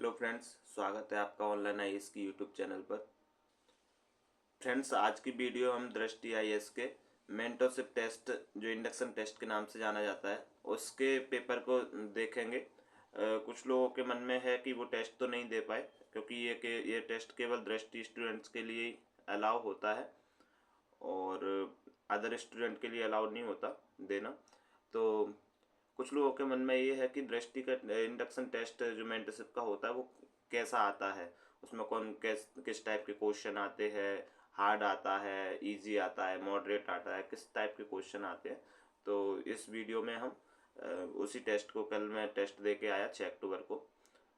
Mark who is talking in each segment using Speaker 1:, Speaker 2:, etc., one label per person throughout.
Speaker 1: Hello friends, स्वागत है आपका ऑनलाइन आईएएस की यूट्यूब चैनल पर। फ्रेंड्स, आज की वीडियो हम दृष्टि आईएएस के मेंटरशिप टेस्ट जो इंडक्शन टेस्ट के नाम से जाना जाता है उसके पेपर को देखेंगे। कुछ लोगों के मन में है कि वो टेस्ट तो नहीं दे पाए क्योंकि ये टेस्ट केवल दृष्टि स्टूडेंट्स के लिए ही अलाउ होता है और अदर स्टूडेंट के लिए अलाउ नहीं होता देना। तो कुछ लोगों के मन में ये है कि दृष्टि का इंडक्शन टेस्ट जो मेंटरशिप का होता है वो कैसा आता है, उसमें कौन किस टाइप के क्वेश्चन आते हैं, हार्ड आता है, इजी आता है, मॉडरेट आता है, किस टाइप के क्वेश्चन आते हैं। तो इस वीडियो में हम उसी टेस्ट को, कल मैं टेस्ट दे के आया 6 अक्टूबर को।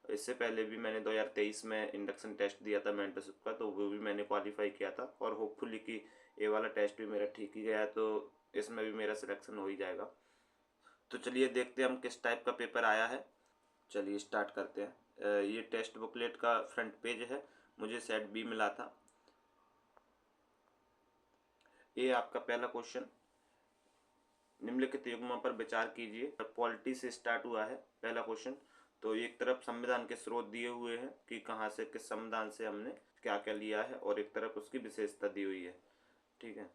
Speaker 1: इससे पहले भी मैंने 2023 में इंडक्शन टेस्ट दिया था मेंटरशिप का, तो वो भी मैंने क्वालिफाई किया था और होपफुली कि ये वाला टेस्ट भी मेरा ठीक ही गया, तो इसमें भी मेरा सिलेक्शन हो ही जाएगा। तो चलिए देखते हैं हम किस टाइप का पेपर आया है। चलिए स्टार्ट करते हैं। ये टेस्ट बुकलेट का फ्रंट पेज है, मुझे सेट बी मिला था। ये आपका पहला क्वेश्चन, निम्नलिखित युग्मों पर विचार कीजिए। पॉलिटी से स्टार्ट हुआ है पहला क्वेश्चन। तो एक तरफ संविधान के स्रोत दिए हुए हैं कि कहाँ से, किस संविधान से हमने क्या क्या लिया है, और एक तरफ उसकी विशेषता दी हुई है। ठीक है,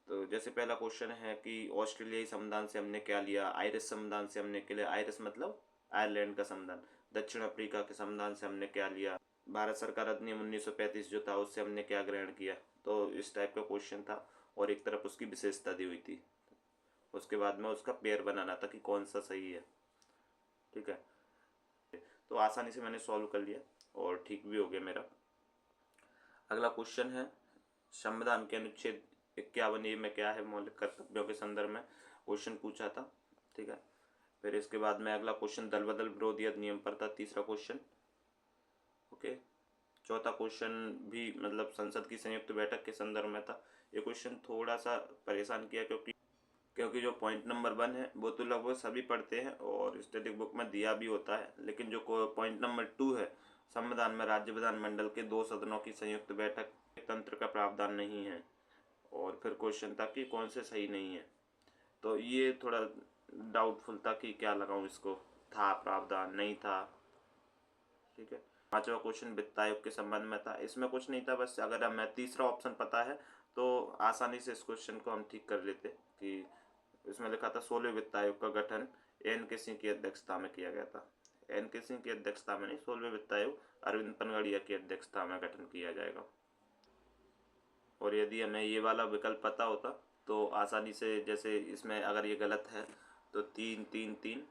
Speaker 1: तो जैसे पहला क्वेश्चन है कि ऑस्ट्रेलियाई संविधान से हमने क्या लिया, आयरिश संविधान से हमने क्या लिया, आयरिश मतलब आयरलैंड का संविधान। दक्षिण अफ्रीका के संविधान से हमने क्या लिया, भारत सरकार अधिनियम 1935 जो था उससे हमने क्या ग्रहण किया। तो इस टाइप का क्वेश्चन था और एक तरफ उसकी विशेषता दी हुई थी। उसके बाद में उसका पेयर बनाना था कि कौन सा सही है। ठीक है, तो आसानी से मैंने सॉल्व कर लिया और ठीक भी हो गया मेरा। अगला क्वेश्चन है, संविधान के अनुच्छेद 51 में क्या है, मौलिक कर्तव्यों के संदर्भ में क्वेश्चन पूछा था। ठीक है, फिर इसके बाद में अगला क्वेश्चन दल बदल विरोधी अधिनियम पर था, तीसरा क्वेश्चन। ओके, चौथा क्वेश्चन भी मतलब संसद की संयुक्त बैठक के संदर्भ में था। ये क्वेश्चन थोड़ा सा परेशान किया क्योंकि जो पॉइंट नंबर 1 है वो तो लगभग सभी पढ़ते हैं और स्टैटिक बुक में दिया भी होता है, लेकिन जो पॉइंट नंबर 2 है, संविधान में राज्य विधानमंडल के 2 सदनों की संयुक्त बैठक तंत्र का प्रावधान नहीं है। और फिर क्वेश्चन था कि कौन से सही नहीं है। तो ये थोड़ा डाउटफुल था कि क्या लगाऊं इसको, था प्रावधान नहीं था। ठीक है, पांचवा क्वेश्चन वित्त आयोग के संबंध में था। इसमें कुछ नहीं था, बस अगर हमें तीसरा ऑप्शन पता है तो आसानी से इस क्वेश्चन को हम ठीक कर लेते कि इसमें लिखा था 16वें वित्त आयोग का गठन एन के सिंह की अध्यक्षता में किया गया था। एन के सिंह की अध्यक्षता में नहीं, 16वें वित्त आयोग अरविंद पनगड़िया की अध्यक्षता में गठन किया जाएगा। और यदि हमें ये वाला विकल्प पता होता तो आसानी से, जैसे इसमें अगर ये गलत है तो 3 3 3,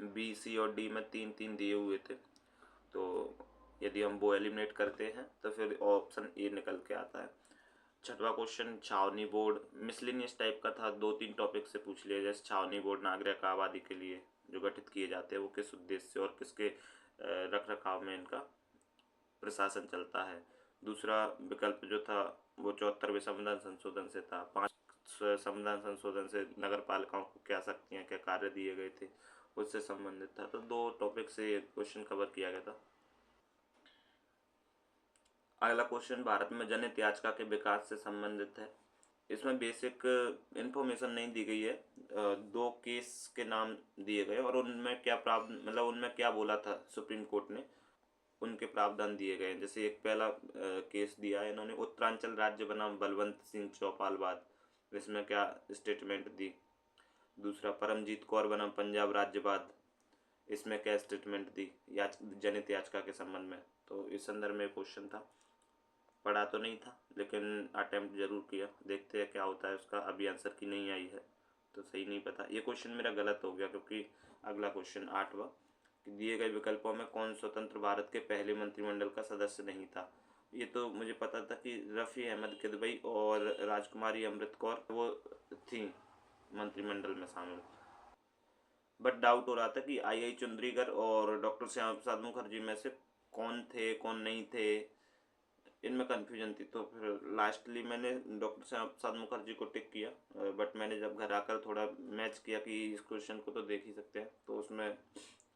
Speaker 1: बी सी और डी में 3 3 दिए हुए थे, तो यदि हम वो एलिमिनेट करते हैं तो फिर ऑप्शन ए निकल के आता है। छठवां क्वेश्चन छावनी बोर्ड, मिसलिनियस टाइप का था, 2-3 टॉपिक से पूछ लिया। जैसे छावनी बोर्ड नागरिक आबादी के लिए जो गठित किए जाते हैं वो किस उद्देश्य से और किसके रख रखाव में इनका प्रशासन चलता है। दूसरा विकल्प जो था वो 74वें संविधान संशोधन से था। 5 संविधान संशोधन से नगर पालिकाओं को क्या शक्तियाँ, क्या कार्य दिए गए थे, उससे संबंधित था। तो 2 टॉपिक से क्वेश्चन कवर किया गया था। अगला क्वेश्चन भारत में जनहित याचिका के विकास से संबंधित है। इसमें बेसिक इन्फॉर्मेशन नहीं दी गई है, 2 केस के नाम दिए गए और उनमें क्या मतलब उनमें क्या बोला था सुप्रीम कोर्ट ने, उनके प्रावधान दिए गए हैं। जैसे एक पहला केस दिया है इन्होंने, उत्तरांचल राज्य बनाम बलवंत सिंह चौपालवाद, इसमें क्या स्टेटमेंट दी। दूसरा परमजीत कौर बनाम पंजाब राज्यवाद, इसमें क्या स्टेटमेंट दी जनहित याचिका के संबंध में। तो इस संदर्भ में क्वेश्चन था, पढ़ा तो नहीं था लेकिन अटेम्प्ट जरूर किया, देखते हैं क्या होता है उसका। अभी आंसर की नहीं आई है तो सही नहीं पता। ये क्वेश्चन मेरा गलत हो गया क्योंकि अगला क्वेश्चन 8वां कि दिए गए विकल्पों में कौन स्वतंत्र भारत के पहले मंत्रिमंडल का सदस्य नहीं था। ये तो मुझे पता था कि रफ़ी अहमद किदवई और राजकुमारी अमृत कौर वो थी मंत्रिमंडल में शामिल, बट डाउट हो रहा था कि आई चुंदरीकर और डॉक्टर श्यामा प्रसाद मुखर्जी में से कौन थे कौन नहीं थे, इनमें कन्फ्यूजन थी। तो फिर लास्टली मैंने डॉक्टर श्यामा प्रसाद मुखर्जी को टिक किया, बट मैंने जब घर आकर थोड़ा मैच किया कि इस क्वेश्चन को तो देख ही सकते हैं, तो उसमें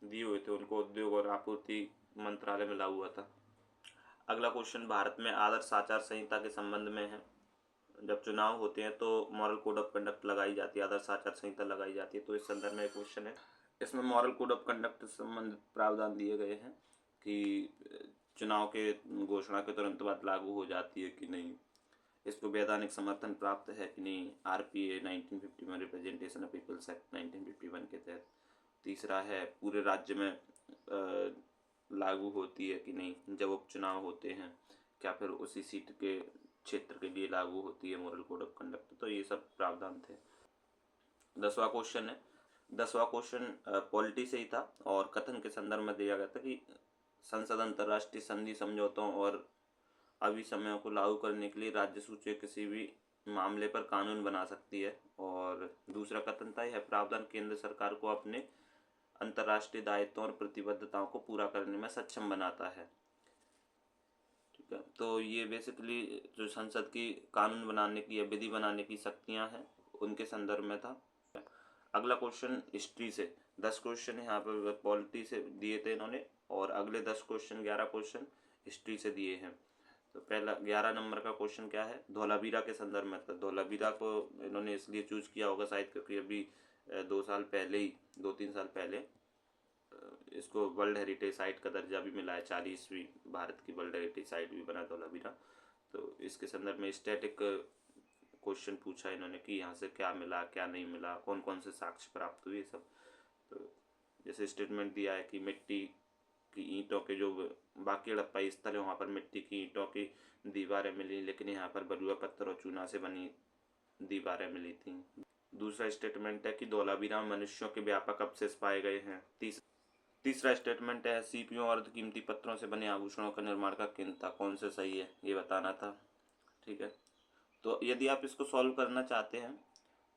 Speaker 1: दिए हुए थे उनको उद्योग और आपूर्ति मंत्रालय मिला हुआ था। अगला क्वेश्चन भारत में आदर्श आचार संहिता के संबंध में है। जब चुनाव होते हैं तो मॉरल कोड ऑफ कंडक्ट लगाई जाती है, आदर्श आचार संहिता लगाई जाती है, तो इस संदर्भ में क्वेश्चन है। इसमें मॉरल कोड ऑफ कंडक्ट से संबंधित प्रावधान दिए गए हैं। कि चुनाव के घोषणा के तुरंत बाद लागू हो जाती है कि नहीं, इसको वैधानिक समर्थन प्राप्त है कि नहीं, RPA 1951 representation of people's act 1951 के तहत। तीसरा है पूरे राज्य में लागू होती है कि नहीं जब उपचुनाव होते हैं, क्या फिर उसी सीट के क्षेत्र के लिए लागू होती है मॉडल कोड ऑफ कंडक्ट। तो ये सब प्रावधान थे। 10वां क्वेश्चन है, 10वां क्वेश्चन पॉलिटी से ही था और कथन के संदर्भ में दिया गया था कि संसद अंतर्राष्ट्रीय संधि समझौतों और अभिसमयों को लागू करने के लिए राज्य सूची किसी भी मामले पर कानून बना सकती है। और दूसरा कथन था, यह प्रावधान केंद्र सरकार को अपने अंतर्राष्ट्रीय दायित्वों और प्रतिबद्धताओं को पूरा करने में सक्षम बनाता है। ठीक है, तो ये बेसिकली जो संसद की कानून बनाने की या विधि बनाने की शक्तियां हैं उनके संदर्भ में था। अगला क्वेश्चन हिस्ट्री से 10 क्वेश्चन यहाँ पर पॉलिटी से दिए थे इन्होंने, और अगले 10 क्वेश्चन 11 क्वेश्चन हिस्ट्री से दिए हैं। तो पहला 11 नंबर का क्वेश्चन क्या है, धौलावीरा के संदर्भ में था। धौलावीरा को इन्होंने इसलिए चूज किया होगा शायद क्योंकि अभी 2-3 साल पहले इसको वर्ल्ड हेरिटेज साइट का दर्जा भी मिला है। 40वीं भारत की वर्ल्ड हेरिटेज साइट भी बना धौलावीरा। तो इसके संदर्भ में स्टैटिक क्वेश्चन पूछा इन्होंने कि यहाँ से क्या मिला क्या नहीं मिला, कौन कौन से साक्ष्य प्राप्त हुए सब। तो जैसे स्टेटमेंट दिया है कि मिट्टी की ईंटों के जो बाकी हड़प्पा स्थल है वहाँ पर मिट्टी की ईंटों की दीवारें मिली, लेकिन यहाँ पर बलुआ पत्थर और चूना से बनी दीवारें मिली थी। दूसरा स्टेटमेंट है कि धौलावीरा में मनुष्यों के व्यापक अवशेष पाए गए हैं। तीसरा स्टेटमेंट है सीपियों और कीमती पत्थरों से बने आभूषणों का निर्माण का केंद्र था। कौन से सही है ये बताना था। ठीक है, तो यदि आप इसको सॉल्व करना चाहते हैं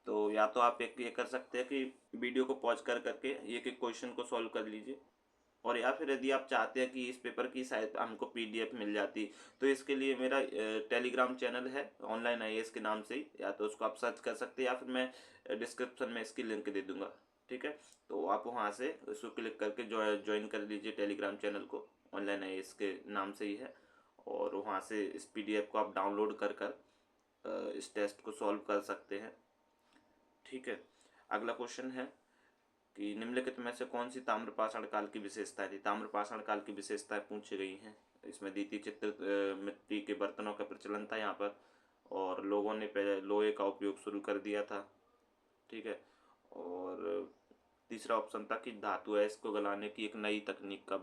Speaker 1: तो या तो आप एक ये कर सकते हैं कि वीडियो को पॉज कर करके एक एक क्वेश्चन को सॉल्व कर लीजिए, और या फिर यदि आप चाहते हैं कि इस पेपर की शायद हमको पीडीएफ मिल जाती तो इसके लिए मेरा टेलीग्राम चैनल है ऑनलाइन आईएएस के नाम से ही, या तो उसको आप सर्च कर सकते हैं या फिर मैं डिस्क्रिप्शन में इसकी लिंक दे दूंगा। ठीक है, तो आप वहाँ से उसको क्लिक करके ज्वाइन कर लीजिए टेलीग्राम चैनल को, ऑनलाइन आईएएस के नाम से ही है, और वहाँ से इस पीडीएफ को आप डाउनलोड कर कर इस टेस्ट को सॉल्व कर सकते हैं। ठीक है, अगला क्वेश्चन है कि निम्नलिखित में से कौन सी ताम्रपाषाण काल की विशेषताएं थी। ताम्रपाषाण काल की विशेषताएं पूछी गई हैं। इसमें दी थी चित्र मिट्टी के बर्तनों का प्रचलन था यहाँ पर, और लोगों ने पहले लोहे का उपयोग शुरू कर दिया था। ठीक है, और तीसरा ऑप्शन था कि धातु है इसको गलाने की एक नई तकनीक का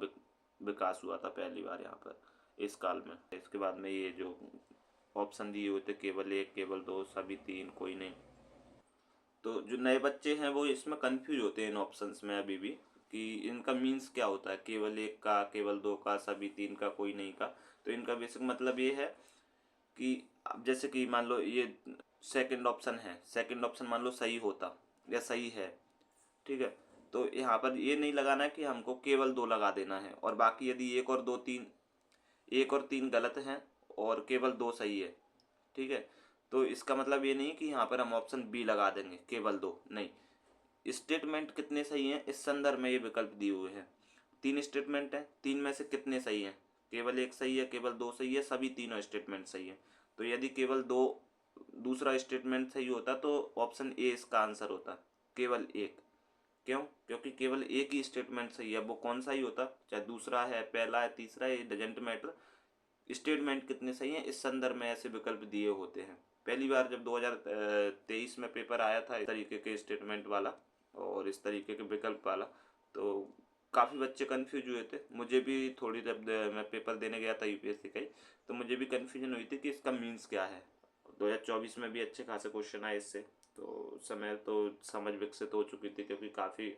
Speaker 1: विकास हुआ था पहली बार यहाँ पर इस काल में। इसके बाद में ये जो ऑप्शन दिए हुए थे केवल 1, केवल 2, सभी 3, कोई नहीं। तो जो नए बच्चे हैं वो इसमें कंफ्यूज होते हैं इन ऑप्शंस में अभी भी कि इनका मीन्स क्या होता है, केवल 1 का, केवल 2 का, सभी 3 का, कोई नहीं का। तो इनका बेसिक मतलब ये है कि अब जैसे कि मान लो ये सेकंड ऑप्शन है, सेकंड ऑप्शन मान लो सही होता या सही है। ठीक है, तो यहाँ पर ये नहीं लगाना है कि हमको केवल 2 लगा देना है, और बाकी यदि 1 और 2 3 1 और 3 गलत हैं और केवल 2 सही है। ठीक है, तो इसका मतलब ये नहीं कि यहाँ पर हम ऑप्शन बी लगा देंगे केवल 2, नहीं। स्टेटमेंट कितने सही हैं इस संदर्भ में ये विकल्प दिए हुए हैं। 3 स्टेटमेंट हैं, 3 में से कितने सही हैं, केवल 1 सही है, केवल 2 सही है, सभी तीनों स्टेटमेंट सही है। तो यदि केवल 2 दूसरा स्टेटमेंट सही होता तो ऑप्शन ए इसका आंसर होता, केवल 1। क्यों? क्योंकि केवल एक ही स्टेटमेंट सही है, वो कौन सा ही होता, चाहे दूसरा है, पहला है, तीसरा है, डजेंट मैटर, स्टेटमेंट कितने सही हैं इस संदर्भ में ऐसे विकल्प दिए होते हैं। पहली बार जब 2023 में पेपर आया था इस तरीके के स्टेटमेंट वाला और इस तरीके के विकल्प वाला, तो काफ़ी बच्चे कंफ्यूज हुए थे। मुझे भी थोड़ी, जब मैं पेपर देने गया था यूपीएससी का ही, तो मुझे भी कन्फ्यूजन हुई थी कि इसका मीन्स क्या है। 2024 में भी अच्छे खासे क्वेश्चन आए इससे, तो उस समय तो समझ विकसित हो चुकी थी क्योंकि काफ़ी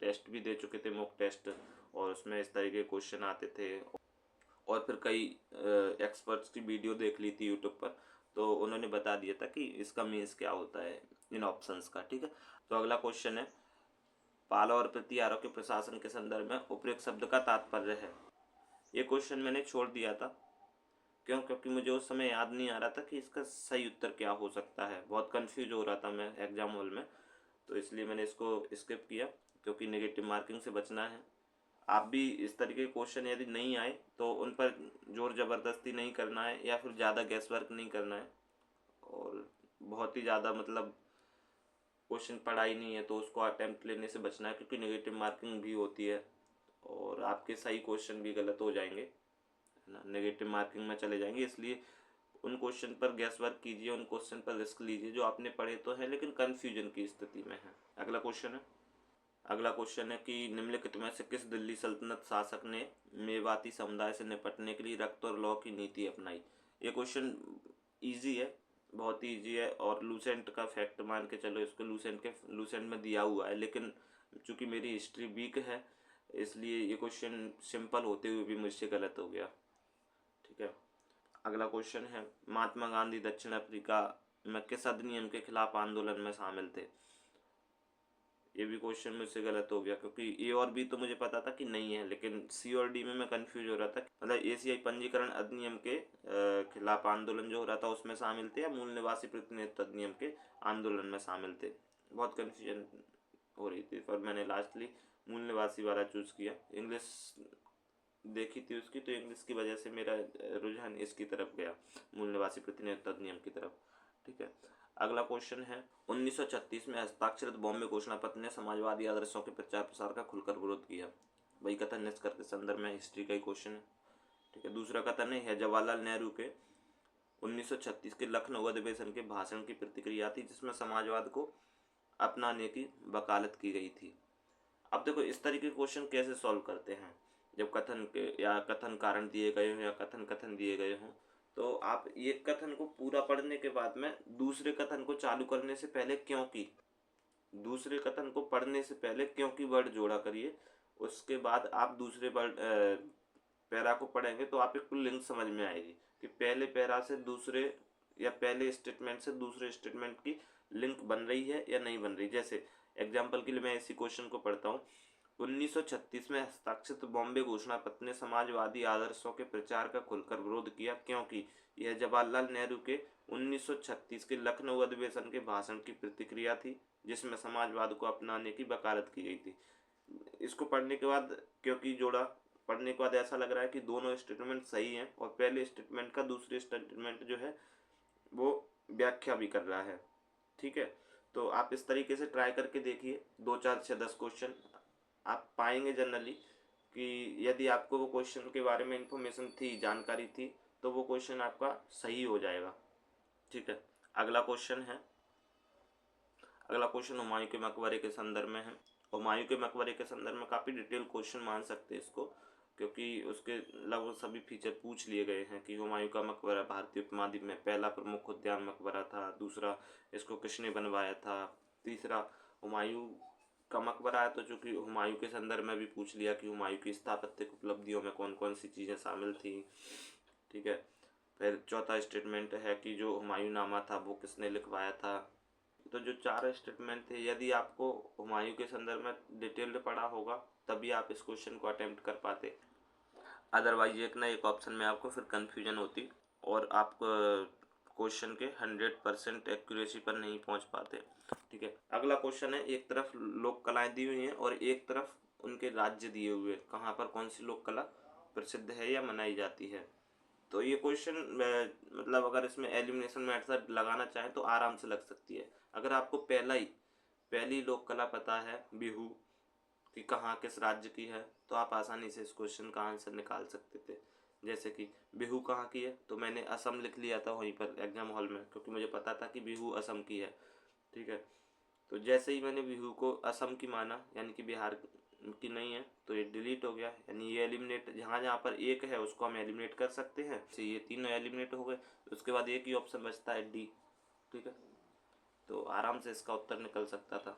Speaker 1: टेस्ट भी दे चुके थे, मॉक टेस्ट, और उसमें इस तरीके के क्वेश्चन आते थे। और फिर कई एक्सपर्ट्स की वीडियो देख ली थी यूट्यूब पर, तो उन्होंने बता दिया था कि इसका मीन्स क्या होता है इन ऑप्शंस का। ठीक है, तो अगला क्वेश्चन है पाला और प्रतिहारों के प्रशासन के संदर्भ में उपयुक्त शब्द का तात्पर्य है। ये क्वेश्चन मैंने छोड़ दिया था, क्यों? क्योंकि मुझे उस समय याद नहीं आ रहा था कि इसका सही उत्तर क्या हो सकता है, बहुत कंफ्यूज हो रहा था मैं एग्जाम हॉल में, तो इसलिए मैंने इसको स्किप किया क्योंकि नेगेटिव मार्किंग से बचना है। आप भी इस तरीके के क्वेश्चन यदि नहीं आए तो उन पर जोर ज़बरदस्ती नहीं करना है या फिर ज़्यादा गैस वर्क नहीं करना है, और बहुत ही ज़्यादा मतलब क्वेश्चन पढ़ा ही नहीं है तो उसको अटैम्प्ट लेने से बचना है क्योंकि नेगेटिव मार्किंग भी होती है। और आपके सही क्वेश्चन भी गलत हो जाएंगे, है ना, नेगेटिव मार्किंग में चले जाएंगे। इसलिए उन क्वेश्चन पर गैस वर्क कीजिए, उन क्वेश्चन पर रिस्क लीजिए जो आपने पढ़े तो हैं लेकिन कन्फ्यूजन की स्थिति में है। अगला क्वेश्चन है कि निम्नलिखित में से किस दिल्ली सल्तनत शासक ने मेवाती समुदाय से निपटने के लिए रक्त और लौ की नीति अपनाई। ये क्वेश्चन इजी है, बहुत ही ईजी है, और लूसेंट का फैक्ट मान के चलो इसको, लूसेंट में दिया हुआ है, लेकिन चूंकि मेरी हिस्ट्री वीक है इसलिए ये क्वेश्चन सिंपल होते हुए भी मुझसे गलत हो गया। ठीक है, अगला क्वेश्चन है महात्मा गांधी दक्षिण अफ्रीका में किस अधिनियम के खिलाफ आंदोलन में शामिल थे। ये भी क्वेश्चन मुझसे गलत हो गया, क्योंकि ए और बी तो मुझे पता था कि नहीं है, लेकिन सी और डी में मैं कंफ्यूज हो रहा था। मतलब एशियाई पंजीकरण अधिनियम के खिलाफ आंदोलन जो हो रहा था उसमें शामिल थे या मूल निवासी प्रतिनिधित्व अधिनियम के आंदोलन में शामिल थे, बहुत कन्फ्यूजन हो रही थी। पर मैंने लास्टली मूल निवासी वाला चूज किया। इंग्लिश देखी थी उसकी, तो इंग्लिश की वजह से मेरा रुझान इसकी तरफ गया, मूल निवासी प्रतिनिधित्व अधिनियम की तरफ। ठीक है, अगला क्वेश्चन है 1936 में हस्ताक्षरित बॉम्बे घोषणा पत्र ने समाजवादी आदर्शों के प्रचार प्रसार का खुलकर विरोध किया। वही कथन निष्कर्ष के संदर्भ में हिस्ट्री का ही क्वेश्चन है। ठीक है, दूसरा कथन है जवाहरलाल नेहरू के 1936 के लखनऊ अधिवेशन के भाषण की प्रतिक्रिया थी जिसमें समाजवाद को अपनाने की वकालत की गई थी। अब देखो इस तरीके के क्वेश्चन कैसे सॉल्व करते हैं, जब कथन के या कथन कारण दिए गए हों या कथन कथन दिए गए हों, तो आप एक कथन को पूरा पढ़ने के बाद में दूसरे कथन को चालू करने से पहले क्योंकि, दूसरे कथन को पढ़ने से पहले क्योंकि वर्ड जोड़ा करिए। उसके बाद आप दूसरे वर्ड पैरा को पढ़ेंगे तो आप एक लिंक समझ में आएगी कि पहले पैरा से दूसरे या पहले स्टेटमेंट से दूसरे स्टेटमेंट की लिंक बन रही है या नहीं बन रही। जैसे एग्जाम्पल के लिए मैं इसी क्वेश्चन को पढ़ता हूँ। 1936 में हस्ताक्षरित बॉम्बे घोषणा पत्र ने समाजवादी आदर्शों के प्रचार का खुलकर विरोध किया क्योंकि यह जवाहरलाल नेहरू के 1936 के लखनऊ अधिवेशन के भाषण की प्रतिक्रिया थी जिसमें समाजवाद को अपनाने की वकालत की गई थी। इसको पढ़ने के बाद क्योंकि जोड़ा, पढ़ने के बाद ऐसा लग रहा है कि दोनों स्टेटमेंट सही हैं और पहले स्टेटमेंट का दूसरे स्टेटमेंट जो है वो व्याख्या भी कर रहा है। ठीक है, तो आप इस तरीके से ट्राई करके देखिए, 2 4 6 10 क्वेश्चन आप पाएंगे जनरली कि यदि आपको वो क्वेश्चन के बारे में इंफॉर्मेशन थी, जानकारी थी, तो वो क्वेश्चन आपका सही हो जाएगा। ठीक है, अगला क्वेश्चन हुमायूं के मकबरे के संदर्भ में है। हुमायूं के मकबरे के संदर्भ में काफ़ी डिटेल क्वेश्चन मान सकते हैं इसको, क्योंकि उसके लगभग सभी फीचर पूछ लिए गए हैं कि हुमायूं का मकबरा भारतीय उपमहाद्वीप में पहला प्रमुख उद्यान मकबरा था, दूसरा इसको किसने बनवाया था, तीसरा हुमायूं का मकबरा है तो चूँकि हुमायूं के संदर्भ में भी पूछ लिया कि हुमायूं की स्थापत्यिक उपलब्धियों में कौन कौन सी चीज़ें शामिल थी। ठीक है, फिर चौथा स्टेटमेंट है कि जो हुमायूं नामा था वो किसने लिखवाया था। तो जो 4 स्टेटमेंट थे, यदि आपको हुमायूं के संदर्भ में डिटेल्ड पढ़ा होगा तभी आप इस क्वेश्चन को अटेम्प्ट कर पाते, अदरवाइज एक ना एक ऑप्शन में आपको फिर कन्फ्यूजन होती और आप क्वेश्चन के 100% एक्यूरेसी पर नहीं पहुंच पाते। ठीक है, अगला क्वेश्चन है, एक तरफ लोक कलाएं दी हुई हैं और एक तरफ उनके राज्य दिए हुए, कहाँ पर कौन सी लोक कला प्रसिद्ध है या मनाई जाती है। तो ये क्वेश्चन मतलब अगर इसमें एलिमिनेशन मेथड लगाना चाहें तो आराम से लग सकती है। अगर आपको पहली लोक कला पता है बिहू कि कहाँ किस राज्य की है तो आप आसानी से इस क्वेश्चन का आंसर निकाल सकते थे। जैसे कि बिहू कहाँ की है, तो मैंने असम लिख लिया था वहीं पर एग्जाम हॉल में, क्योंकि मुझे पता था कि बिहू असम की है। ठीक है, तो जैसे ही मैंने बिहू को असम की माना यानी कि बिहार की नहीं है, तो ये डिलीट हो गया, यानी ये एलिमिनेट, जहाँ जहाँ पर एक है उसको हम एलिमिनेट कर सकते हैं। तो ये तीनों एलिमिनेट हो गए, उसके बाद एक ही ऑप्शन बचता है डी। ठीक है, तो आराम से इसका उत्तर निकल सकता था।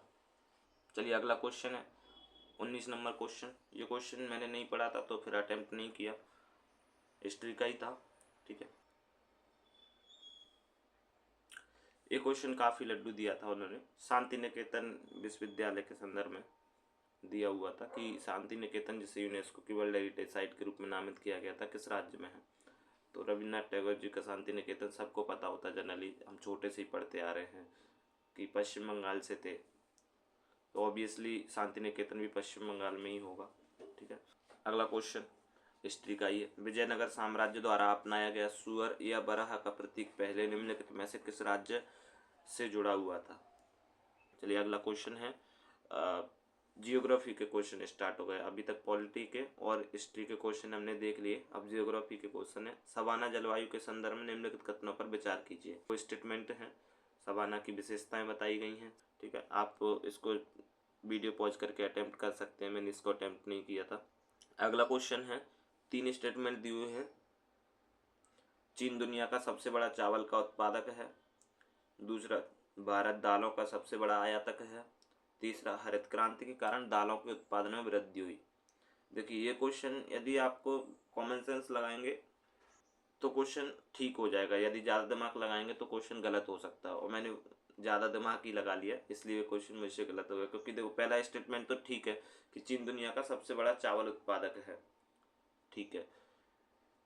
Speaker 1: चलिए अगला क्वेश्चन है 19 नंबर क्वेश्चन। ये क्वेश्चन मैंने नहीं पढ़ा था तो फिर अटेम्प्ट नहीं किया, हिस्ट्री का ही था। ठीक है, ये क्वेश्चन काफ़ी लड्डू दिया था उन्होंने, शांति निकेतन विश्वविद्यालय के संदर्भ में दिया हुआ था कि शांति निकेतन जिसे यूनेस्को की वर्ल्ड हेरिटेज साइट के रूप में नामित किया गया था किस राज्य में है। तो रविन्द्रनाथ टैगोर जी का शांति निकेतन सबको पता होता, जनरली हम छोटे से ही पढ़ते आ रहे हैं कि पश्चिम बंगाल से थे, तो ऑब्वियसली शांति निकेतन भी पश्चिम बंगाल में ही होगा। ठीक है, अगला क्वेश्चन हिस्ट्री का ही है। विजयनगर साम्राज्य द्वारा अपनाया गया सुअर या बराह का प्रतीक पहले निम्नलिखित में से किस राज्य से जुड़ा हुआ था। चलिए अगला क्वेश्चन है जियोग्राफी के क्वेश्चन स्टार्ट हो गए। अभी तक पॉलिटी के और हिस्ट्री के क्वेश्चन हमने देख लिए, अब जियोग्राफी के क्वेश्चन है। सवाना जलवायु के संदर्भ में निम्नलिखित कथनों पर विचार कीजिए। वो स्टेटमेंट है, सवाना की विशेषताएं बताई गई हैं। ठीक है, आप इसको वीडियो पॉज करके अटेम्प्ट कर सकते हैं, मैंने इसको अटेम्प्ट नहीं किया था। अगला क्वेश्चन है, 3 स्टेटमेंट दिए हुए हैं। चीन दुनिया का सबसे बड़ा चावल का उत्पादक है। दूसरा, भारत दालों का सबसे बड़ा आयातक है। तीसरा, हरित क्रांति के कारण दालों के उत्पादन में वृद्धि हुई। देखिए ये क्वेश्चन यदि आपको कॉमन सेंस लगाएंगे तो क्वेश्चन ठीक हो जाएगा, यदि ज़्यादा दिमाग लगाएंगे तो क्वेश्चन गलत हो सकता है, और मैंने ज़्यादा दिमाग ही लगा लिया इसलिए क्वेश्चन मुझसे गलत हो गया। क्योंकि देखो पहला स्टेटमेंट तो ठीक है कि चीन दुनिया का सबसे बड़ा चावल उत्पादक है, ठीक है।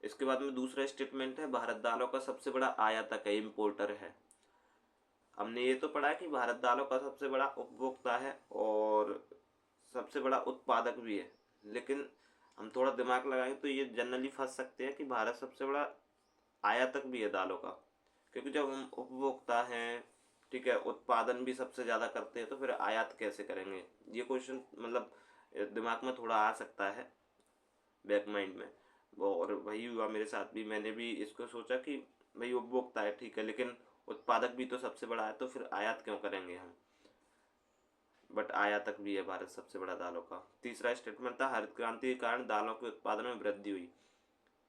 Speaker 1: इसके बाद में दूसरा स्टेटमेंट है, भारत दालों का सबसे बड़ा आयातक है, इम्पोर्टर है। हमने ये तो पढ़ा है कि भारत दालों का सबसे बड़ा उपभोक्ता है और सबसे बड़ा उत्पादक भी है, लेकिन हम थोड़ा दिमाग लगाएं तो ये जनरली फंस सकते हैं कि भारत सबसे बड़ा आयातक भी है दालों का। क्योंकि जब हम उपभोक्ता हैं, ठीक है, उत्पादन भी सबसे ज़्यादा करते हैं, तो फिर आयात कैसे करेंगे? ये क्वेश्चन मतलब दिमाग में थोड़ा आ सकता है, बैक माइंड में। और वही हुआ मेरे साथ भी, मैंने भी इसको सोचा कि भाई उपभोक्ता है ठीक है, लेकिन उत्पादक भी तो सबसे बड़ा है, तो फिर आयात क्यों करेंगे हम? बट आयातक भी है भारत सबसे बड़ा दालों का। तीसरा स्टेटमेंट था, हरित क्रांति के कारण दालों के उत्पादन में वृद्धि हुई।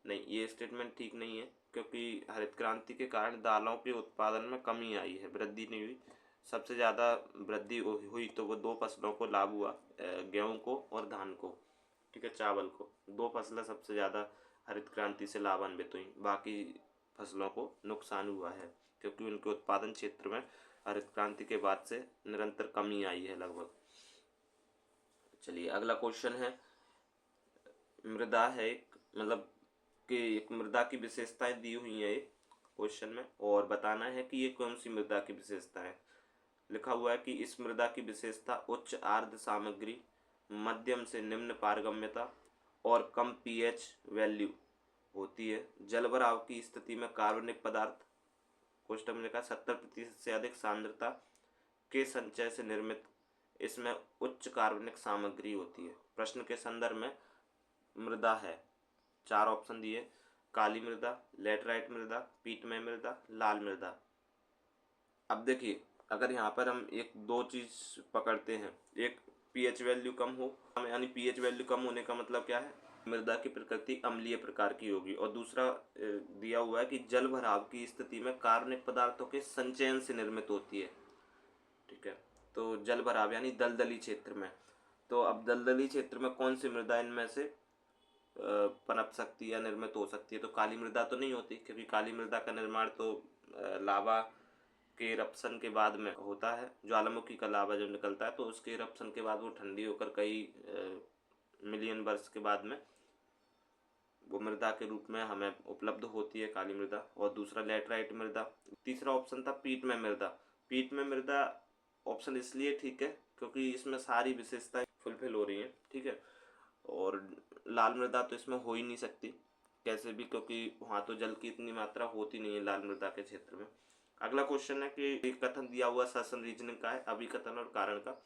Speaker 1: नहीं, ये स्टेटमेंट ठीक नहीं है, क्योंकि हरित क्रांति के कारण दालों के उत्पादन में कमी आई है, वृद्धि नहीं हुई। सबसे ज़्यादा वृद्धि हुई तो वो 2 फसलों को लाभ हुआ, गेहूँ को और धान को, ठीक है, चावल को। 2 फसलें सबसे ज़्यादा हरित क्रांति से लाभान्वित हुई, बाकी फसलों को नुकसान हुआ है, क्योंकि उनके उत्पादन क्षेत्र में हरित क्रांति के बाद से निरंतर कमी आई है लगभग। चलिए अगला क्वेश्चन है, मृदा है एक, मतलब कि एक मृदा की विशेषताएं दी हुई है एक क्वेश्चन में, और बताना है कि ये कौन सी मृदा की विशेषता है। लिखा हुआ है कि इस मृदा की विशेषता उच्च आर्द्र सामग्री, मध्यम से निम्न पारगम्यता और कम पीएच वैल्यू होती है। जलभराव की स्थिति में कार्बनिक पदार्थ, क्वेश्चन में लिखा 70% से अधिक सांद्रता के संचय से निर्मित, इसमें उच्च कार्बनिक सामग्री होती है। प्रश्न के संदर्भ में मृदा है, 4 ऑप्शन दिए, काली मृदा, लेटराइट मृदा, पीटमय मृदा, लाल मृदा। अब देखिए अगर यहाँ पर हम एक दो चीज पकड़ते हैं, एक पीएच वैल्यू कम हो, यानी पीएच वैल्यू कम होने का मतलब क्या है, मृदा की प्रकृति अम्लीय प्रकार की होगी। और दूसरा दिया हुआ है कि जल भराव की स्थिति में कार्बनिक पदार्थों के संचयन से निर्मित होती है, ठीक है। तो जल भराव यानी दलदली क्षेत्र में, तो अब दलदली क्षेत्र में कौन सी मृदा इनमें से पनप सकती है या निर्मित हो सकती है? तो काली मृदा तो नहीं होती, क्योंकि काली मृदा का निर्माण तो लावा के इरप्शन के बाद में होता है। ज्वालामुखी का लावा जब निकलता है तो उसके इरप्शन के बाद वो ठंडी होकर कई मिलियन वर्ष के बाद में वो मृदा के रूप में हमें उपलब्ध होती है, काली मृदा। और दूसरा लेटराइट मृदा। तीसरा ऑप्शन था पीटमय मृदा। पीटमय मृदा ऑप्शन इसलिए ठीक है क्योंकि इसमें सारी विशेषताएं फुलफिल हो रही हैं, ठीक है। और लाल मृदा तो इसमें हो ही नहीं सकती कैसे भी, क्योंकि वहाँ तो जल की इतनी मात्रा होती नहीं है लाल मृदा के क्षेत्र में। अगला क्वेश्चन है कि एक कथन दिया हुआ शासन रीजनिंग का है, अभिकथन और कारण का।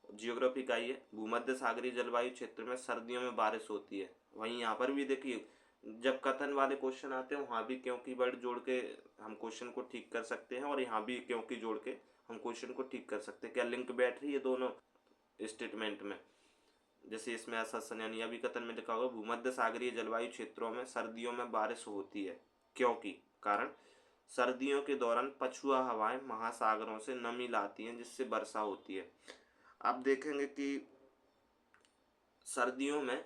Speaker 1: जियोग्राफी का ही है, भूमध्य सागरीय जलवायु क्षेत्र में सर्दियों में बारिश होती है। वहीं यहाँ पर भी देखिए जब कथन वाले क्वेश्चन आते हैं वहाँ भी क्योंकि वर्ड जोड़ के हम क्वेश्चन को ठीक कर सकते हैं, और यहाँ भी क्योंकि जोड़ के हम क्वेश्चन को ठीक कर सकते हैं। क्या लिंक बैठ रही है दोनों स्टेटमेंट में? जैसे इसमें आश्वासन यानी अभिकथन में लिखा होगा भूमध्य सागरीय जलवायु क्षेत्रों में सर्दियों में बारिश होती है, क्योंकि कारण सर्दियों के दौरान पछुआ हवाएं महासागरों से नमी लाती हैं जिससे वर्षा होती है। आप देखेंगे कि सर्दियों में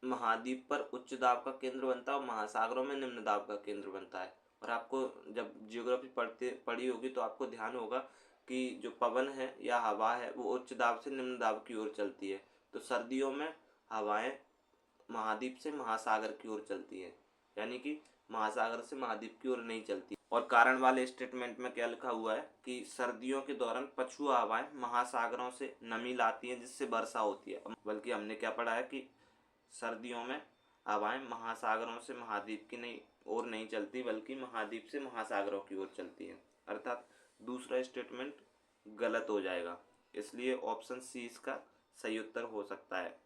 Speaker 1: महाद्वीप पर उच्च दाब का केंद्र बनता है और महासागरों में निम्न दाब का केंद्र बनता है। और आपको जब जियोग्राफी पढ़ी होगी तो आपको ध्यान होगा कि जो पवन है या हवा है वो उच्च दाब से निम्न दाब की ओर चलती है। तो सर्दियों में हवाएं महाद्वीप से महासागर की ओर चलती है, यानी कि महासागर से महाद्वीप की ओर नहीं चलती। और कारण वाले स्टेटमेंट में क्या लिखा हुआ है कि सर्दियों के दौरान पछुआ हवाएं महासागरों से नमी लाती हैं जिससे वर्षा होती है। बल्कि हमने क्या पढ़ा है कि सर्दियों में हवाएं महासागरों से महाद्वीप की नहीं ओर नहीं चलती बल्कि महाद्वीप से महासागरों की ओर चलती है, अर्थात दूसरा स्टेटमेंट गलत हो जाएगा। इसलिए ऑप्शन सी इसका सही उत्तर हो सकता है,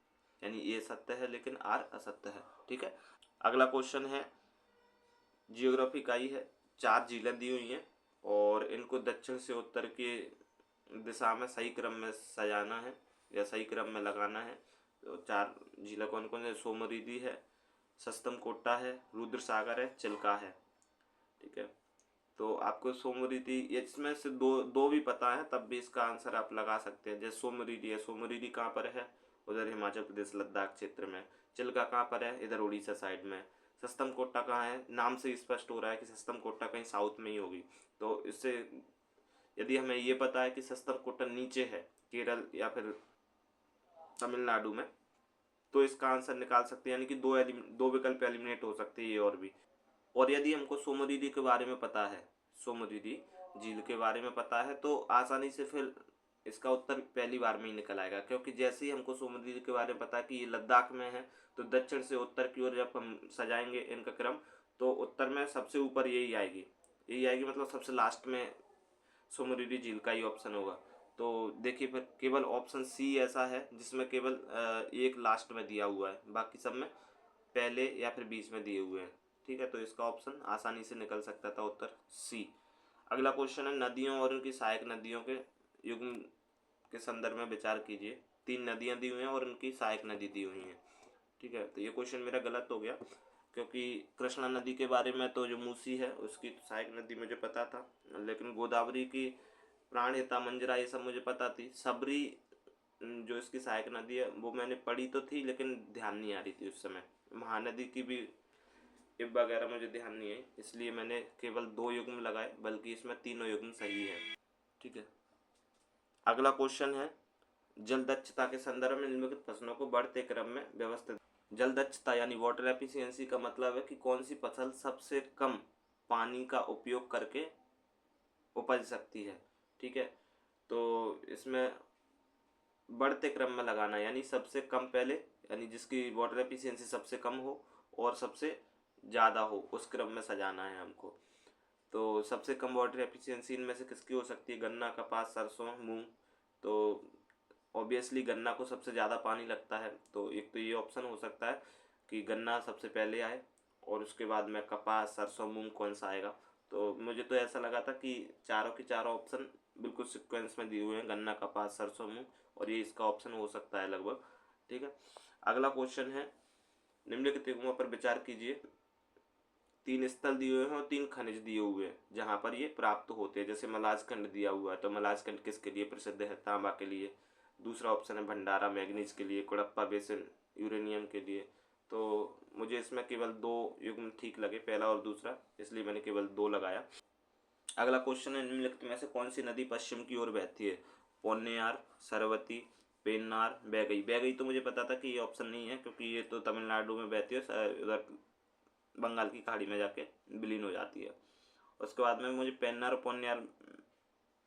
Speaker 1: यानी ए सत्य है लेकिन आर असत्य है। ठीक है, अगला क्वेश्चन है जियोग्राफी का ही है। 4 झीलें दी हुई हैं और इनको दक्षिण से उत्तर की दिशा में सही क्रम में सजाना है या सही क्रम में लगाना है। तो 4 झीलें कौन कौन है? सोमरिधि है, सस्तम कोट्टा है, रुद्र सागर है, चिल्का है। ठीक है, तो आपको सोमरिधि, इसमें से दो दो भी पता है तब भी इसका आंसर आप लगा सकते हैं। जैसे सोमरिधि है, सोमरिधि कहाँ पर है? उधर हिमाचल प्रदेश लद्दाख क्षेत्र में। चिल्का कहाँ पर है? इधर उड़ीसा साइड में। सस्तम कोट्टा कहाँ है? नाम से स्पष्ट हो रहा है कि सस्तम कोट्टा कहीं साउथ में ही होगी। तो इससे यदि हमें ये पता है कि सस्तम कोट्टा नीचे है केरल या फिर तमिलनाडु में, तो इसका आंसर निकाल सकते हैं, यानी कि दो विकल्प एलिमिनेट हो सकते हैं, ये और भी। और यदि हमको सोमरिधि के बारे में पता है, सोमरिधि झील के बारे में पता है, तो आसानी से फिर इसका उत्तर पहली बार में ही निकल आएगा, क्योंकि जैसे ही हमको सोमरिधि के बारे में पता है कि ये लद्दाख में है, तो दक्षिण से उत्तर की ओर जब हम सजाएंगे इनका क्रम, तो उत्तर में सबसे ऊपर यही आएगी, मतलब सबसे लास्ट में सोमरिधि झील का ही ऑप्शन होगा। तो देखिए, फिर केवल ऑप्शन सी ऐसा है जिसमें केवल एक लास्ट में दिया हुआ है, बाकी सब में पहले या फिर बीच में दिए हुए हैं। ठीक है, तो इसका ऑप्शन आसानी से निकल सकता था उत्तर सी। अगला क्वेश्चन है नदियों और उनकी सहायक नदियों के युग्म के संदर्भ में विचार कीजिए। 3 नदियां दी हुई हैं और उनकी सहायक नदी दी हुई हैं। ठीक है, तो ये क्वेश्चन मेरा गलत हो गया, क्योंकि कृष्णा नदी के बारे में तो जो मूसी है उसकी सहायक नदी मुझे पता था, लेकिन गोदावरी की प्राणहिता, मंजरा, ये सब मुझे पता थी। सबरी जो इसकी सहायक नदी है वो मैंने पढ़ी तो थी लेकिन ध्यान नहीं आ रही थी उस समय। महानदी की भी इब वगैरह मुझे ध्यान नहीं है, इसलिए मैंने केवल 2 युग्म लगाए, बल्कि इसमें तीनों युग्म सही है। ठीक है, अगला क्वेश्चन है जल दक्षता के संदर्भ में निम्नलिखित फसलों को बढ़ते क्रम में व्यवस्थित। जल दक्षता यानी वाटर एफिशिएंसी का मतलब है कि कौन सी फसल सबसे कम पानी का उपयोग करके उपज सकती है। ठीक है, तो इसमें बढ़ते क्रम में लगाना, यानी सबसे कम पहले, यानी जिसकी वाटर एफिशिएंसी सबसे कम हो और सबसे ज़्यादा हो, उस क्रम में सजाना है हमको। तो सबसे कम वाटर एफिशिएंसी इनमें से किसकी हो सकती है? गन्ना, कपास, सरसों, मूंग। तो ऑब्वियसली गन्ना को सबसे ज़्यादा पानी लगता है, तो एक तो ये ऑप्शन हो सकता है कि गन्ना सबसे पहले आए और उसके बाद में कपास, सरसों, मूंग कौन सा आएगा। तो मुझे तो ऐसा लगा था कि चारों के चारों ऑप्शन बिल्कुल सिक्वेंस में दिए हुए हैं, गन्ना, कपास, सरसों, मूंग, और ये इसका ऑप्शन हो सकता है लगभग। ठीक है, अगला क्वेश्चन है निम्नलिखित युग्मों पर विचार कीजिए। 3 स्थल दिए हुए हैं और 3 खनिज दिए हुए हैं जहाँ पर ये प्राप्त होते हैं। जैसे मलाजखंड दिया हुआ है, तो मलाजखंड किसके लिए प्रसिद्ध है? तांबा के लिए। दूसरा ऑप्शन है भंडारा, मैग्नीज के लिए। कुड़प्पा बेसिन, यूरेनियम के लिए। तो मुझे इसमें केवल 2 युग्म ठीक लगे, पहला और दूसरा, इसलिए मैंने केवल 2 लगाया। अगला क्वेश्चन है निम्नलिखित में से कौन सी नदी पश्चिम की ओर बहती है? पोन्नयार, सरवती, पेन्नार, बैगई। बैगई तो मुझे पता था कि ये ऑप्शन नहीं है, क्योंकि ये तो तमिलनाडु में बहती है, उधर बंगाल की खाड़ी में जाके विलीन हो जाती है। उसके बाद में मुझे पेन्नार और पोन्नयार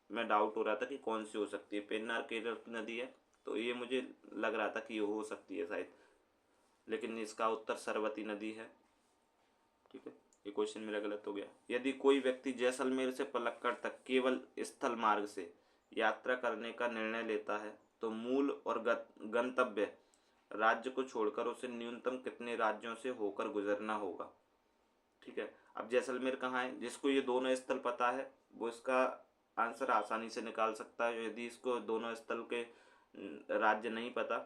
Speaker 1: में डाउट हो रहा था कि कौन सी हो सकती है। पेन्नार केरल की नदी है, तो ये मुझे लग रहा था कि ये हो सकती है शायद, लेकिन इसका उत्तर सरवती नदी है। ठीक है, ये क्वेश्चन मेरा गलत हो गया। यदि कोई व्यक्ति जैसलमेर से पलक्कड़ तक केवल स्थल मार्ग से यात्रा करने का निर्णय लेता है, तो मूल और गंतव्य राज्य को छोड़कर उसे न्यूनतम कितने राज्यों से होकर गुजरना होगा? ठीक है, अब जैसलमेर कहाँ है? जिसको ये दोनों स्थल पता है वो इसका आंसर आसानी से निकाल सकता है। यदि इसको दोनों स्थल के राज्य नहीं पता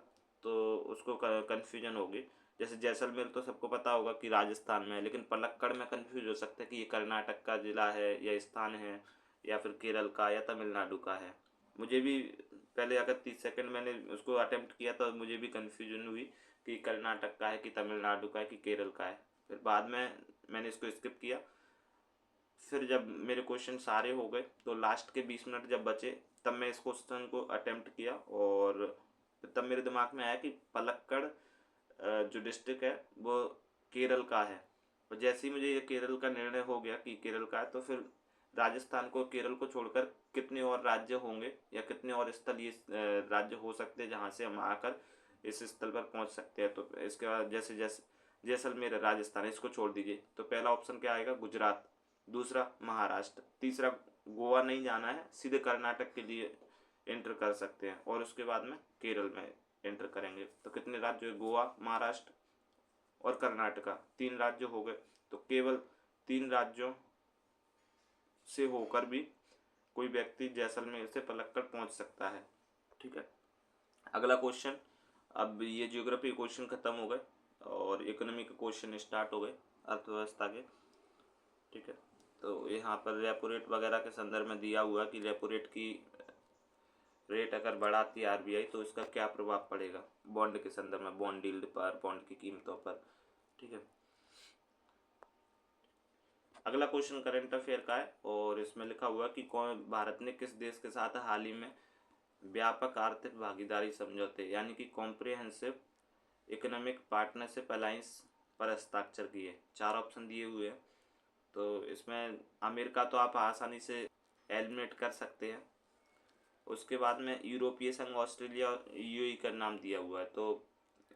Speaker 1: तो उसको कन्फ्यूजन होगी। जैसे जैसलमेर तो सबको पता होगा कि राजस्थान में है, लेकिन पलक्कड़ में कन्फ्यूज हो सकता है कि ये कर्नाटक का ज़िला है या स्थान है या फिर केरल का या तमिलनाडु का है। मुझे भी पहले अगर 30 सेकंड मैंने उसको अटेम्प्ट किया तो मुझे भी कन्फ्यूजन हुई कि कर्नाटक का है कि तमिलनाडु का है कि केरल का है। फिर बाद में मैंने इसको स्किप किया। फिर जब मेरे क्वेश्चन सारे हो गए तो लास्ट के 20 मिनट जब बचे, तब मैं इस क्वेश्चन को अटेम्प्ट किया और तब मेरे दिमाग में आया कि पलक्कड़ जो डिस्ट्रिक्ट है वो केरल का है। और जैसे ही मुझे ये केरल का निर्णय हो गया कि केरल का है, तो फिर राजस्थान को, केरल को छोड़कर कितने और राज्य होंगे या कितने और स्थल ये राज्य हो सकते हैं जहाँ से हम आकर इस स्थल पर पहुँच सकते हैं। तो इसके बाद जैसे जैसे जैसलमेर, राजस्थान, इसको छोड़ दीजिए, तो पहला ऑप्शन क्या आएगा? गुजरात। दूसरा महाराष्ट्र। तीसरा गोवा नहीं जाना है, सीधे कर्नाटक के लिए एंटर कर सकते हैं, और उसके बाद में केरल में एंटर करेंगे। तो कितने राज्य? गोवा, महाराष्ट्र और कर्नाटका, 3 राज्य हो गए। तो केवल 3 राज्यों से होकर भी कोई व्यक्ति जैसलमेर से पलक्कड़ पहुंच सकता है। ठीक है, अगला क्वेश्चन। अब ये ज्योग्राफी क्वेश्चन खत्म हो गए और इकोनॉमी के क्वेश्चन स्टार्ट हो गए, अर्थव्यवस्था के। ठीक है, तो यहाँ पर रेपो रेट वगैरह के संदर्भ में दिया हुआ कि रेपो रेट की रेट अगर बढ़ाती है आरबीआई तो इसका क्या प्रभाव पड़ेगा बॉन्ड के संदर्भ में, बॉन्ड यील्ड पर, बॉन्ड की कीमतों पर। ठीक है, अगला क्वेश्चन करंट अफेयर का है और इसमें लिखा हुआ कि कौन भारत ने किस देश के साथ हाल ही में व्यापक आर्थिक भागीदारी समझौते यानी कि कॉम्प्रिहेंसिव इकोनॉमिक पार्टनरशिप अलायंस पर हस्ताक्षर किए। 4 ऑप्शन दिए हुए हैं, तो इसमें अमेरिका तो आप आसानी से एलिमिनेट कर सकते हैं। उसके बाद में यूरोपीय संघ, ऑस्ट्रेलिया, यूएई का नाम दिया हुआ है। तो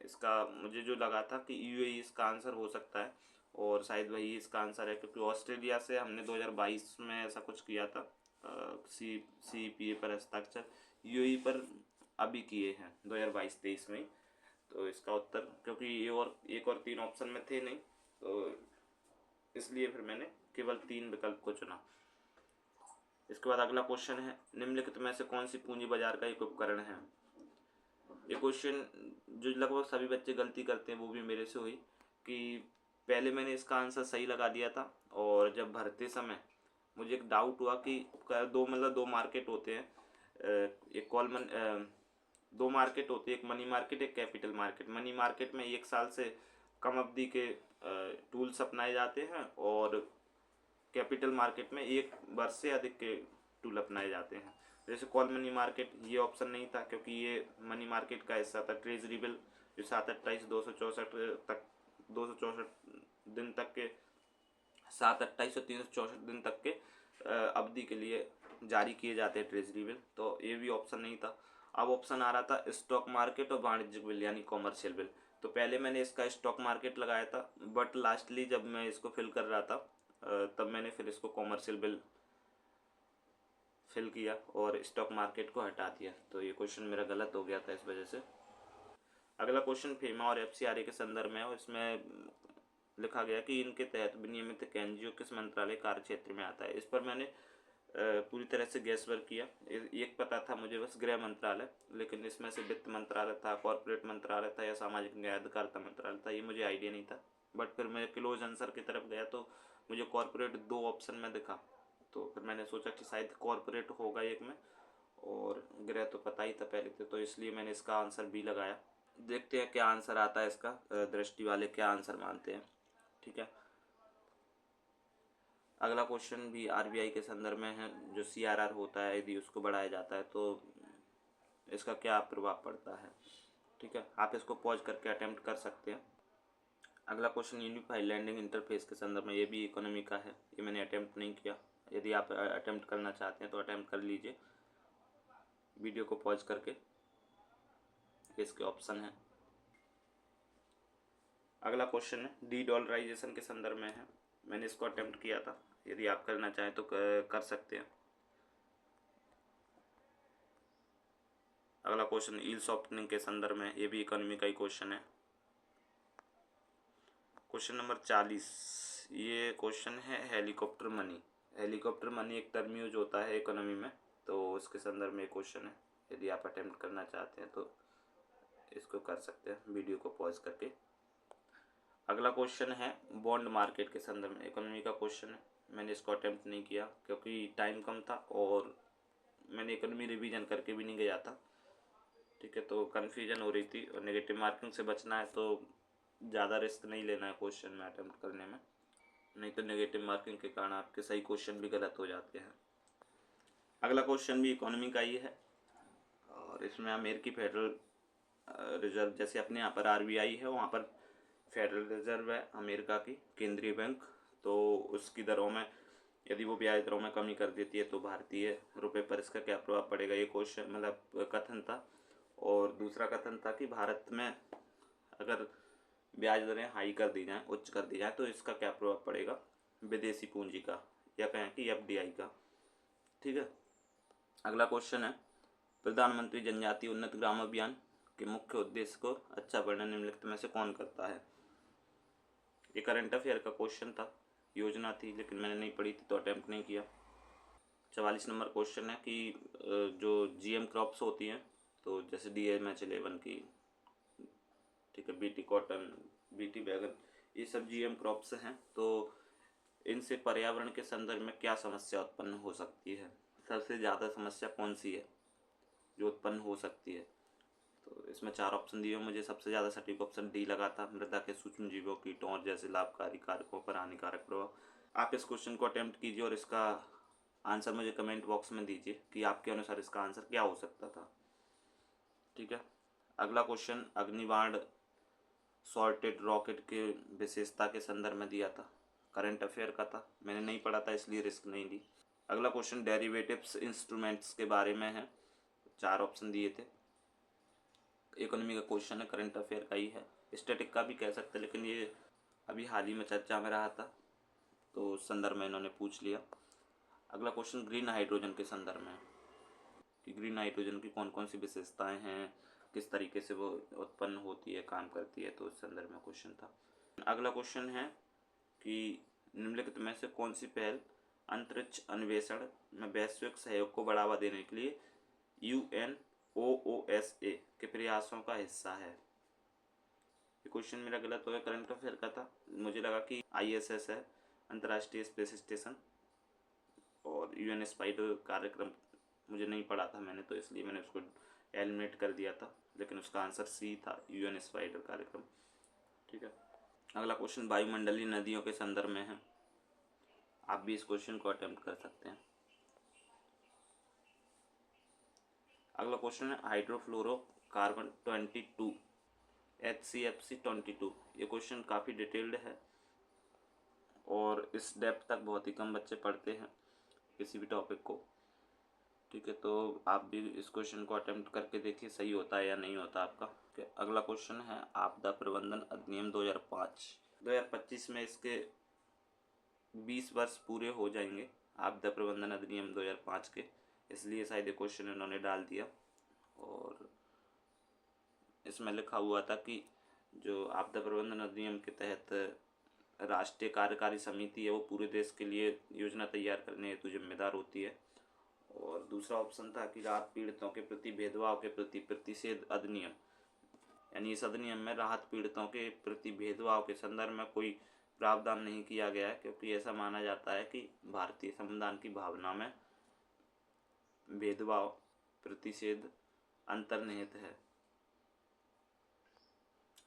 Speaker 1: इसका मुझे जो लगा था कि यूएई इसका आंसर हो सकता है, और शायद वही इसका आंसर है, क्योंकि ऑस्ट्रेलिया से हमने 2022 में ऐसा कुछ किया था CEPA पर हस्ताक्षर। यूएई पर अभी किए हैं 2022-23 में। तो इसका उत्तर, क्योंकि ये और एक और 3 ऑप्शन में थे नहीं, तो इसलिए फिर मैंने केवल 3 विकल्प को चुना। इसके बाद अगला क्वेश्चन है, निम्नलिखित में से कौन सी पूंजी बाजार का एक उपकरण है? ये क्वेश्चन जो लगभग सभी बच्चे गलती करते हैं, वो भी मेरे से हुई, कि पहले मैंने इसका आंसर सही लगा दिया था, और जब भरते समय मुझे एक डाउट हुआ कि दो मार्केट होते हैं, एक कॉमन 2 मार्केट होती है, एक मनी मार्केट, एक कैपिटल मार्केट। मनी मार्केट में 1 साल से कम अवधि के टूल्स अपनाए जाते हैं, और कैपिटल मार्केट में 1 वर्ष से अधिक के टूल अपनाए जाते हैं। जैसे कॉल मनी मार्केट, ये ऑप्शन नहीं था क्योंकि ये मनी मार्केट का हिस्सा था। ट्रेजरी बिल जो 264 दिन तक के 7/28 और 364 दिन तक के अवधि के लिए जारी किए जाते हैं ट्रेजरी बिल, तो ये भी ऑप्शन नहीं था। अब ऑप्शन आ रहा था स्टॉक मार्केट और वाणिज्यिक बिल यानी कॉमर्शियल बिल। तो पहले मैंने इसका स्टॉक मार्केट लगाया था, बट लास्टली जब मैं इसको फिल कर रहा था तब मैंने फिर इसको कॉमर्शियल बिल फिल किया और स्टॉक मार्केट को हटा दिया। तो ये क्वेश्चन मेरा गलत हो गया था इस वजह से। अगला क्वेश्चन फेमा और एफसीआरए के संदर्भ में है, और इसमें लिखा गया कि इनके तहत विनियमित एनजीओ किस मंत्रालय कार्य क्षेत्र में आता है। इस पर मैंने पूरी तरह से गैस वर्क किया। एक पता था मुझे बस, गृह मंत्रालय, लेकिन इसमें से वित्त मंत्रालय था, कॉर्पोरेट मंत्रालय था, या सामाजिक न्याय अधिकारिता मंत्रालय था, ये मुझे आइडिया नहीं था। बट फिर मैं क्लोज आंसर की तरफ गया तो मुझे कॉर्पोरेट 2 ऑप्शन में दिखा, तो फिर मैंने सोचा कि शायद कॉर्पोरेट होगा एक में, और गृह तो पता ही था पहले से, तो इसलिए मैंने इसका आंसर बी लगाया। देखते हैं क्या आंसर आता है इसका, दृष्टि वाले क्या आंसर मानते हैं। ठीक है, अगला क्वेश्चन भी आरबीआई के संदर्भ में है। जो सीआरआर होता है, यदि उसको बढ़ाया जाता है तो इसका क्या प्रभाव पड़ता है। ठीक है, आप इसको पॉज करके अटेम्प्ट कर सकते हैं। अगला क्वेश्चन यूनिफाइड लैंडिंग इंटरफेस के संदर्भ में, ये भी इकोनॉमी का है, ये मैंने अटेम्प्ट नहीं किया। यदि आप अटेम्प्ट करना चाहते हैं तो अटेम्प्ट कर लीजिए वीडियो को पॉज करके, इसके ऑप्शन है। अगला क्वेश्चन है डी डॉलराइजेशन के संदर्भ में है, मैंने इसको अटेम्प्ट किया था, यदि आप करना चाहें तो कर सकते हैं। अगला क्वेश्चन यील्ड सॉफ्टनिंग के संदर्भ में, ये भी इकोनॉमी का ही क्वेश्चन है। क्वेश्चन नंबर 40, ये क्वेश्चन है हेलीकॉप्टर मनी। हेलीकॉप्टर मनी एक टर्म यूज होता है इकोनॉमी में, तो उसके संदर्भ में क्वेश्चन है। यदि आप अटेम्प्ट करना चाहते हैं तो इसको कर सकते हैं वीडियो को पॉज करके। अगला क्वेश्चन है बॉन्ड मार्केट के संदर्भ में, इकोनॉमी का क्वेश्चन है। मैंने इसको अटेम्प्ट नहीं किया क्योंकि टाइम कम था और मैंने इकोनॉमी रिवीजन करके भी नहीं गया था। ठीक है, तो कन्फ्यूजन हो रही थी, और नेगेटिव मार्किंग से बचना है तो ज़्यादा रिस्क नहीं लेना है क्वेश्चन में अटेम्प्ट करने में, नहीं तो नेगेटिव मार्किंग के कारण आपके सही क्वेश्चन भी गलत हो जाते हैं। अगला क्वेश्चन भी इकोनॉमी का ही है, और इसमें अमेरिकी फेडरल रिजर्व, जैसे अपने यहाँ पर आरबीआई है, वहाँ पर फेडरल रिजर्व है अमेरिका की केंद्रीय बैंक, तो उसकी दरों में यदि वो ब्याज दरों में कमी कर देती है तो भारतीय रुपये पर इसका क्या प्रभाव पड़ेगा, ये क्वेश्चन मतलब कथन था। और दूसरा कथन था कि भारत में अगर ब्याज दरें हाई कर दी जाएँ, उच्च कर दी जाए, तो इसका क्या प्रभाव पड़ेगा विदेशी पूंजी का, या कहें कि एफडीआई का। ठीक है, अगला क्वेश्चन है प्रधानमंत्री जनजातीय उन्नत ग्राम अभियान के मुख्य उद्देश्य को अच्छा वर्णन निम्नलिखित में से कौन करता है। ये करंट अफेयर का क्वेश्चन था, योजना थी, लेकिन मैंने नहीं पढ़ी थी तो अटेम्प्ट नहीं किया। 44 नंबर क्वेश्चन है कि जो जीएम क्रॉप्स होती हैं, तो जैसे DMH11 की, ठीक है, BT कॉटन, BT बैगन, ये सब जीएम क्रॉप्स हैं। तो इनसे पर्यावरण के संदर्भ में क्या समस्या उत्पन्न हो सकती है, सबसे ज़्यादा समस्या कौन सी है जो उत्पन्न हो सकती है। तो इसमें 4 ऑप्शन दिए हुए, मुझे सबसे ज़्यादा सटीक ऑप्शन डी लगा था, मृदा के सूक्ष्म जीवों, कीटों और जैसे लाभकारी कारकों पर हानिकारक प्रभाव। आप इस क्वेश्चन को अटेम्प्ट कीजिए और इसका आंसर मुझे कमेंट बॉक्स में दीजिए कि आपके अनुसार इसका आंसर क्या हो सकता था। ठीक है, अगला क्वेश्चन अग्निबाण सॉर्टेड रॉकेट के विशेषता के संदर्भ में दिया था, करंट अफेयर का था, मैंने नहीं पढ़ा था इसलिए रिस्क नहीं ली। अगला क्वेश्चन डेरिवेटिव्स इंस्ट्रूमेंट्स के बारे में है, 4 ऑप्शन दिए थे। इकोनॉमी का क्वेश्चन है, करंट अफेयर का ही है, स्टैटिक का भी कह सकते हैं, लेकिन ये अभी हाल ही में चर्चा में रहा था तो उस संदर्भ में इन्होंने पूछ लिया। अगला क्वेश्चन ग्रीन हाइड्रोजन के संदर्भ में कि ग्रीन हाइड्रोजन की कौन कौन सी विशेषताएं हैं, किस तरीके से वो उत्पन्न होती है, काम करती है, तो उस संदर्भ में क्वेश्चन था। अगला क्वेश्चन है कि निम्नलिखित में से कौन सी पहल अंतरिक्ष अन्वेषण में वैश्विक सहयोग को बढ़ावा देने के लिए UNOOSA के प्रयासों का हिस्सा है। ये क्वेश्चन मेरा गलत हो गया, करंट अफेयर का था, मुझे लगा कि ISS है, अंतर्राष्ट्रीय स्पेस स्टेशन, और UN स्पाइडर कार्यक्रम मुझे नहीं पढ़ा था मैंने, तो इसलिए मैंने उसको एलिमिनेट कर दिया था, लेकिन उसका आंसर सी था, UN स्पाइडर कार्यक्रम। ठीक है, अगला क्वेश्चन वायुमंडलीय नदियों के संदर्भ में है, आप भी इस क्वेश्चन को अटेम्प्ट कर सकते हैं। अगला क्वेश्चन है हाइड्रोफ्लोरोकार्बन 22 HCFC 22। ये क्वेश्चन काफ़ी डिटेल्ड है और इस डेप्थ तक बहुत ही कम बच्चे पढ़ते हैं किसी भी टॉपिक को। ठीक है, तो आप भी इस क्वेश्चन को अटेम्प्ट करके देखिए सही होता है या नहीं होता आपका। अगला क्वेश्चन है आपदा प्रबंधन अधिनियम 2025 में इसके 20 वर्ष पूरे हो जाएंगे, आपदा प्रबंधन अधिनियम 2005 के, इसलिए शायद ये क्वेश्चन इन्होंने डाल दिया। और इसमें लिखा हुआ था कि जो आपदा प्रबंधन अधिनियम के तहत राष्ट्रीय कार्यकारी समिति है वो पूरे देश के लिए योजना तैयार करने हेतु जिम्मेदार होती है। और दूसरा ऑप्शन था कि राहत पीड़ितों के प्रति भेदभाव के प्रति प्रतिषेध अधिनियम, यानी इस अधिनियम में राहत पीड़ितों के प्रति भेदभाव के संदर्भ में कोई प्रावधान नहीं किया गया है, क्योंकि ऐसा माना जाता है कि भारतीय संविधान की भावना में भेदभाव, प्रतिषेध अंतर्निहित है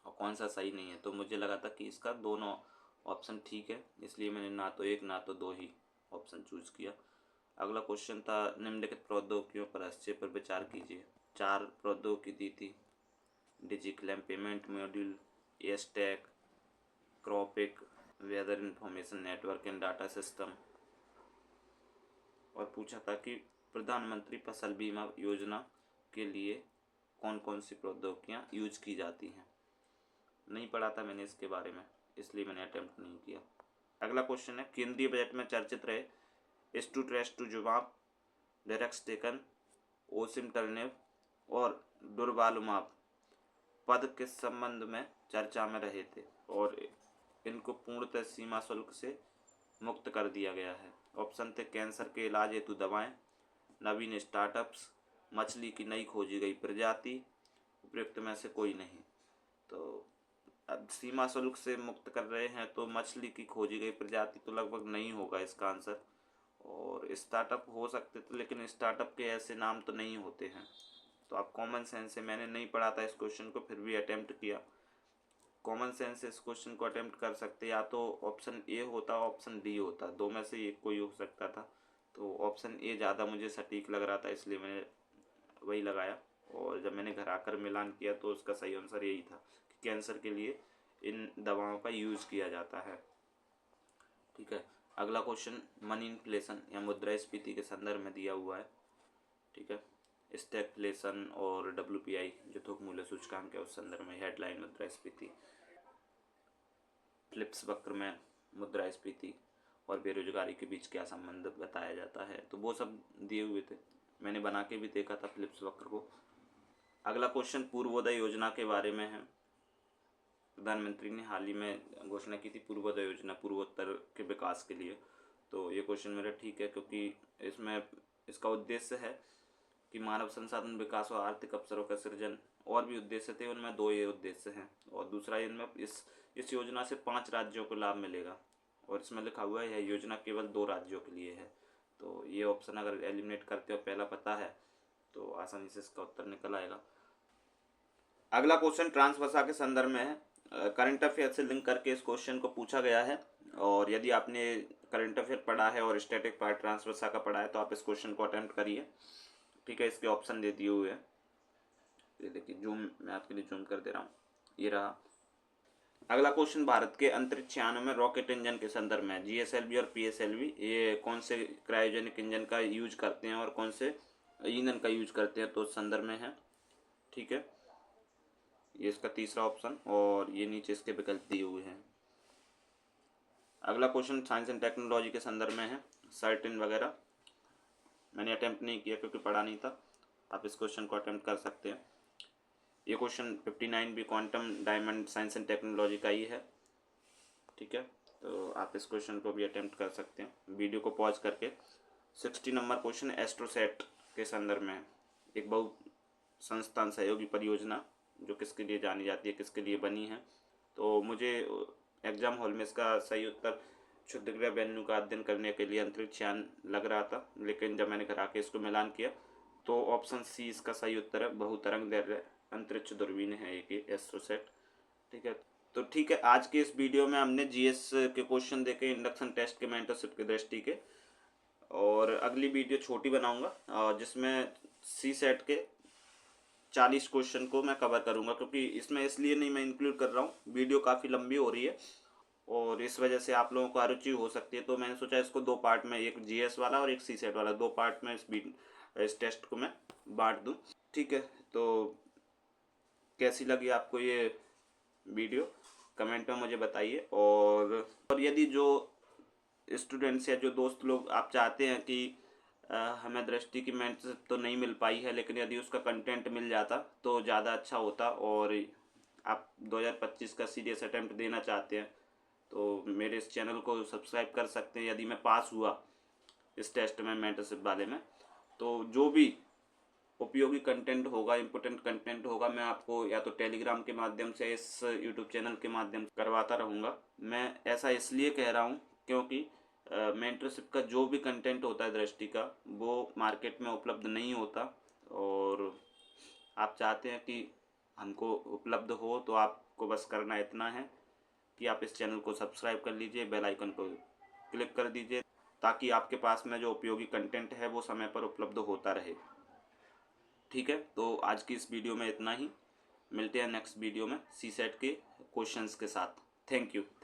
Speaker 1: और कौन सा सही नहीं है। तो मुझे लगा था कि इसका दोनों ऑप्शन ठीक है, इसलिए मैंने ना तो एक ना तो दो ही ऑप्शन चूज किया। अगला क्वेश्चन था निम्नलिखित प्रौद्योगिकियों पर हस्तक्षेप पर विचार कीजिए। 4 प्रौद्योगिकी दी थी, डिजिक्लैम पेमेंट मॉड्यूल, एस्टैक, CROPIC, weather information network and data system. और पूछा था कि प्रधानमंत्री फसल बीमा योजना के लिए कौन कौन सी प्रौद्योगिकियाँ यूज की जाती हैं। नहीं पढ़ा था मैंने इसके बारे में, इसलिए मैंने अटेम्प्ट नहीं किया। अगला क्वेश्चन है केंद्रीय बजट में चर्चित रहे इस टू ट्रेस टू जुबाब, डेरेक्सटेकन, ओसिम टर्नेव और दुर्बालुमाब पद किस संबंध में चर्चा में रहे थे और इनको पूर्णतः सीमा शुल्क से मुक्त कर दिया गया है। ऑप्शन थे कैंसर के इलाज हेतु दवाएं, नवीन स्टार्टअप्स, मछली की नई खोजी गई प्रजाति, उपयुक्त में से कोई नहीं। तो अब सीमा शुल्क से मुक्त कर रहे हैं तो मछली की खोजी गई प्रजाति तो लगभग नहीं होगा इसका आंसर, और स्टार्टअप हो सकते थे, लेकिन स्टार्टअप के ऐसे नाम तो नहीं होते हैं। तो आप कॉमन सेंस से, मैंने नहीं पढ़ा था इस क्वेश्चन को फिर भी अटेम्प्ट किया, कॉमन सेंस से इस क्वेश्चन को अटेम्प्ट कर सकते, या तो ऑप्शन ए होता ऑप्शन डी होता, दो में से एक कोई हो सकता था। तो ऑप्शन ए ज़्यादा मुझे सटीक लग रहा था, इसलिए मैंने वही लगाया। और जब मैंने घर आकर मिलान किया तो उसका सही आंसर यही था कि कैंसर के लिए इन दवाओं का यूज़ किया जाता है। ठीक है, अगला क्वेश्चन मनी इन्फ्लेशन या मुद्रास्फीति के संदर्भ में दिया हुआ है। ठीक है, स्टैगफ्लेशन और WPI जो थोक मूल्य सूचकांक है उस संदर्भ में हेडलाइन मुद्रास्फीति, फ्लिप्स वक्र में मुद्रास्फीति और बेरोजगारी के बीच क्या संबंध बताया जाता है, तो वो सब दिए हुए थे। मैंने बना के भी देखा था फिलिप्स वक्र को। अगला क्वेश्चन पूर्वोदय योजना के बारे में है। प्रधानमंत्री ने हाल ही में घोषणा की थी पूर्वोदय योजना, पूर्वोत्तर के विकास के लिए। तो ये क्वेश्चन मेरा ठीक है, क्योंकि इसमें इसका उद्देश्य है कि मानव संसाधन विकास और आर्थिक अवसरों का सृजन। और भी उद्देश्य थे, उनमें 2 ये उद्देश्य हैं। और दूसरा, इनमें इस योजना से 5 राज्यों को लाभ मिलेगा। और इसमें लिखा हुआ है यह योजना केवल 2 राज्यों के लिए है। तो ये ऑप्शन अगर एलिमिनेट करते हो पहला पता है तो आसानी से इसका उत्तर निकल आएगा। अगला क्वेश्चन ट्रांसभाषा के संदर्भ में है। करंट अफेयर से लिंक करके इस क्वेश्चन को पूछा गया है। और यदि आपने करंट अफेयर पढ़ा है और स्टैटिक पार्ट ट्रांसभाषा का पढ़ा है तो आप इस क्वेश्चन को अटेम्प्ट करिए। ठीक है, इसके ऑप्शन दे दिए हुए हैं। ये देखिए, जूम मैं आपके लिए जूम कर दे रहा हूँ, ये रहा। अगला क्वेश्चन भारत के अंतरिक्ष यानों में रॉकेट इंजन के संदर्भ में, GSLV और PSLV ये कौन से क्रायोजेनिक इंजन का यूज करते हैं और कौन से ईंधन का यूज करते हैं, तो उस संदर्भ में है। ठीक है, ये इसका तीसरा ऑप्शन, और ये नीचे इसके विकल्प दिए हुए हैं। अगला क्वेश्चन साइंस एंड टेक्नोलॉजी के संदर्भ में है। सर्टेन वगैरह मैंने अटेम्प्ट नहीं किया क्योंकि पढ़ा नहीं था, आप इस क्वेश्चन को अटेम्प्ट कर सकते हैं। ये क्वेश्चन 59 भी quantum diamond science and technology का ही है। ठीक है, तो आप इस क्वेश्चन को भी अटेम्प्ट कर सकते हैं वीडियो को पॉज करके। 60 नंबर क्वेश्चन एस्ट्रोसेट के संदर्भ में, एक बहु संस्थान सहयोगी परियोजना जो किसके लिए जानी जाती है, किसके लिए बनी है। तो मुझे एग्जाम हॉल में इसका सही उत्तर क्षुद्रग्रह वेन्यू का अध्ययन करने के लिए अंतरिक्ष यान लग रहा था, लेकिन जब मैंने घर आके इसको मिलान किया तो ऑप्शन सी इसका सही उत्तर है। बहुतरंग दैर्ध्य अंतरिक्ष दूरबीन है एक एस्ट्रोसेट। ठीक है, तो ठीक है, आज के इस वीडियो में हमने GS के क्वेश्चन देखे इंडक्शन टेस्ट के मेंटरशिप की दृष्टि के। और अगली वीडियो छोटी बनाऊंगा जिसमें CSET के 40 क्वेश्चन को मैं कवर करूंगा, क्योंकि इसमें इसलिए नहीं मैं इंक्लूड कर रहा हूँ, वीडियो काफ़ी लंबी हो रही है और इस वजह से आप लोगों को अरुचि हो सकती है। तो मैंने सोचा इसको 2 पार्ट में, एक GS वाला और एक CSET वाला, 2 पार्ट में इस टेस्ट को मैं बांट दूँ। ठीक है, तो कैसी लगी आपको ये वीडियो कमेंट में मुझे बताइए। और यदि जो स्टूडेंट्स या जो दोस्त लोग आप चाहते हैं कि हमें दृष्टि की मेंटरशिप तो नहीं मिल पाई है, लेकिन यदि उसका कंटेंट मिल जाता तो ज़्यादा अच्छा होता, और आप 2025 का सीरियस अटेम्प्ट देना चाहते हैं तो मेरे इस चैनल को सब्सक्राइब कर सकते हैं। यदि मैं पास हुआ इस टेस्ट में मेंटरशिप वाले में, तो जो भी उपयोगी कंटेंट होगा, इम्पोर्टेंट कंटेंट होगा, मैं आपको या तो टेलीग्राम के माध्यम से, इस यूट्यूब चैनल के माध्यम से करवाता रहूँगा। मैं ऐसा इसलिए कह रहा हूँ क्योंकि मेंटरशिप का जो भी कंटेंट होता है दृष्टि का, वो मार्केट में उपलब्ध नहीं होता, और आप चाहते हैं कि हमको उपलब्ध हो, तो आपको बस करना इतना है कि आप इस चैनल को सब्सक्राइब कर लीजिए, बेल आइकन को क्लिक कर दीजिए, ताकि आपके पास में जो उपयोगी कंटेंट है वो समय पर उपलब्ध होता रहे। ठीक है, तो आज की इस वीडियो में इतना ही। मिलते हैं नेक्स्ट वीडियो में CSET के क्वेश्चंस के साथ। Thank you.